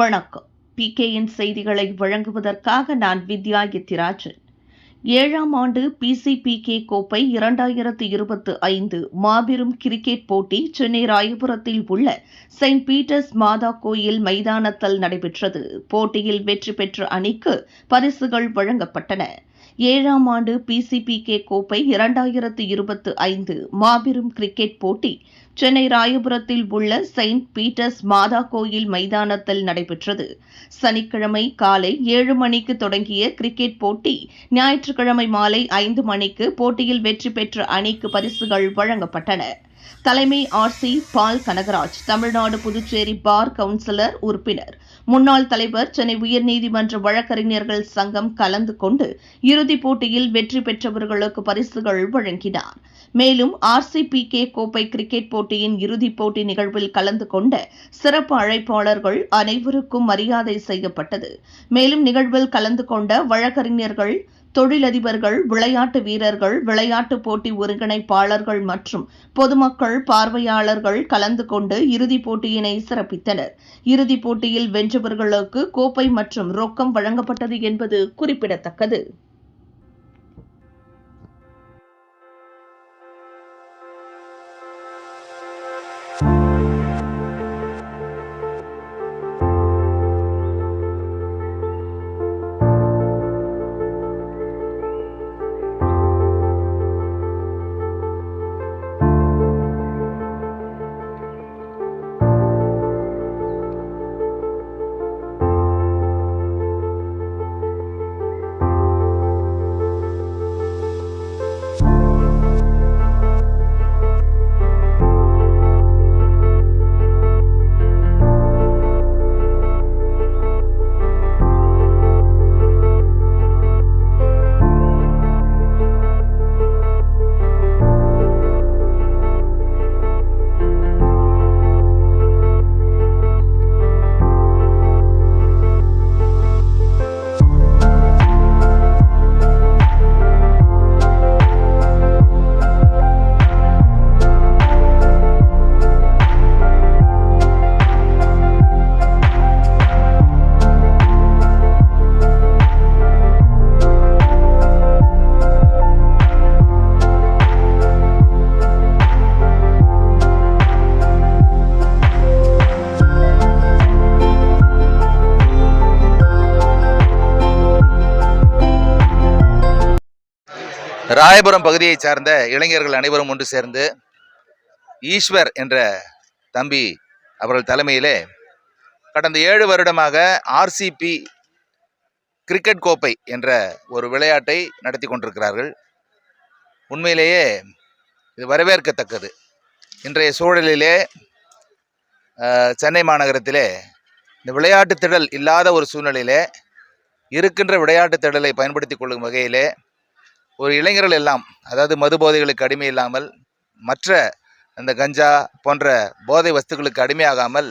வணக்கம். பிகேயின் செய்திகளை வழங்குவதற்காக நான் வித்யா எத்திராஜன். 7ஆம் ஆண்டு பிசிபிகே கோப்பை 2025 மாபெரும் கிரிக்கெட் போட்டி சென்னை ராயபுரத்தில் உள்ள செயின்ட் பீட்டர்ஸ் மாதா கோயில் மைதானத்தில் நடைபெற்றது. போட்டியில் வெற்றி பெற்ற அணிக்கு பரிசுகள் வழங்கப்பட்டன. 7ஆம் ஆண்டு பிசிபிகே கோப்பை 2025 மாபெரும் கிரிக்கெட் போட்டி சென்னை ராயபுரத்தில் உள்ள செயின்ட் பீட்டர்ஸ் மாதா கோயில் மைதானத்தில் நடைபெற்றது. சனிக்கிழமை காலை 7 மணிக்கு தொடங்கிய கிரிக்கெட் போட்டி ஞாயிற்றுக்கிழமை மாலை 5 மணிக்கு போட்டியில் வெற்றி பெற்ற அணிக்கு பரிசுகள் வழங்கப்பட்டன. தலைமை ஆர்சி பால் கனகராஜ், தமிழ்நாடு புதுச்சேரி பார் கவுன்சிலர் உறுப்பினர், முன்னாள் தலைவர், சென்னை உயர்நீதிமன்ற வழக்கறிஞர்கள் சங்கம் கலந்து கொண்டு இறுதிப் போட்டியில் வெற்றி பெற்றவர்களுக்கு பரிசுகள் வழங்கினார். மேலும் ஆர்சிபிகே கோப்பை கிரிக்கெட் போட்டியின் இறுதிப் போட்டி நிகழ்வில் கலந்து கொண்ட சிறப்பு அழைப்பாளர்கள் அனைவருக்கும் மரியாதை செய்யப்பட்டது. மேலும் நிகழ்வில் கலந்து கொண்ட வழக்கறிஞர்கள், தொழிலதிபர்கள், விளையாட்டு வீரர்கள், விளையாட்டுப் போட்டி ஒருங்கிணைப்பாளர்கள் மற்றும் பொதுமக்கள் பார்வையாளர்கள் கலந்து கொண்டு இறுதிப் போட்டியினை சிறப்பித்தனர். இறுதிப் போட்டியில் வென்றவர்களுக்கு கோப்பை மற்றும் ரொக்கம் வழங்கப்பட்டது என்பது குறிப்பிடத்தக்கது. ராயபுரம் பகுதியைச் சார்ந்த இளைஞர்கள் அனைவரும் ஒன்று சேர்ந்து ஈஸ்வர் என்ற தம்பி அவர்கள் தலைமையிலே கடந்த 7 வருடமாக ஆர்சிபி கிரிக்கெட் கோப்பை என்ற ஒரு விளையாட்டை நடத்தி கொண்டிருக்கிறார்கள். உண்மையிலேயே இது வரவேற்கத்தக்கது. இன்றைய சூழலிலே சென்னை மாநகரத்திலே இந்த விளையாட்டு திடல் இல்லாத ஒரு சூழ்நிலையிலே இருக்கின்ற விளையாட்டு திடலை பயன்படுத்தி கொள்ளும் வகையிலே ஒரு இளைஞர்கள் எல்லாம், அதாவது மது போதைகளுக்கு அடிமை இல்லாமல், மற்ற அந்த கஞ்சா போன்ற போதை வஸ்துக்களுக்கு அடிமையாகாமல்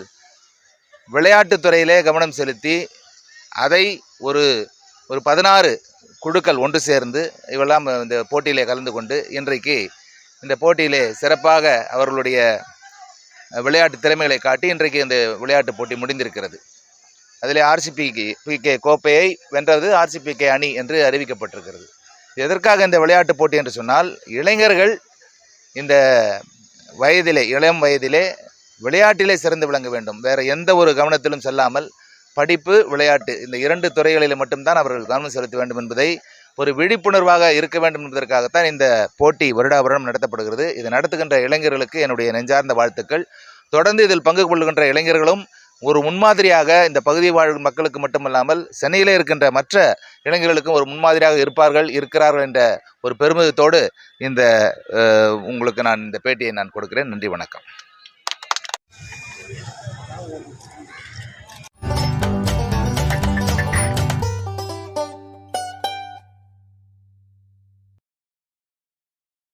விளையாட்டுத் துறையிலே கவனம் செலுத்தி அதை ஒரு 16 குழுக்கள் ஒன்று சேர்ந்து இவெல்லாம் இந்த போட்டியிலே கலந்து கொண்டு இன்றைக்கு இந்த போட்டியிலே சிறப்பாக அவர்களுடைய விளையாட்டு திறமைகளை காட்டி இன்றைக்கு இந்த விளையாட்டு போட்டி முடிந்திருக்கிறது. அதிலே ஆர்சிபிகே கோப்பையை வென்றது ஆர்சிபிகே அணி என்று அறிவிக்கப்பட்டிருக்கிறது. எதற்காக இந்த விளையாட்டு போட்டி என்று சொன்னால், இளைஞர்கள் இந்த வயதிலே, இளம் வயதிலே விளையாட்டிலே சிறந்து விளங்க வேண்டும். வேறு எந்த ஒரு கவனத்திலும் செல்லாமல் படிப்பு, விளையாட்டு இந்த 2 துறைகளில் மட்டும்தான் அவர்கள் கவனம் செலுத்த வேண்டும் என்பதை ஒரு விழிப்புணர்வாக இருக்க வேண்டும் என்பதற்காகத்தான் இந்த போட்டி வருடாவருடம் நடத்தப்படுகிறது. இது நடத்துகின்ற இளைஞர்களுக்கு என்னுடைய நெஞ்சார்ந்த வாழ்த்துக்கள். தொடர்ந்து இதில் பங்கு கொள்கின்ற இளைஞர்களும் ஒரு முன்மாதிரியாக இந்த பகுதி வாழ் மக்களுக்கு மட்டுமல்லாமல் சென்னையிலே இருக்கின்ற மற்ற இளைஞர்களுக்கும் ஒரு முன்மாதிரியாக இருக்கிறார்கள் என்ற ஒரு பெருமிதத்தோடு இந்த உங்களுக்கு நான் இந்த பேட்டியை நான் கொடுக்கிறேன். நன்றி, வணக்கம்.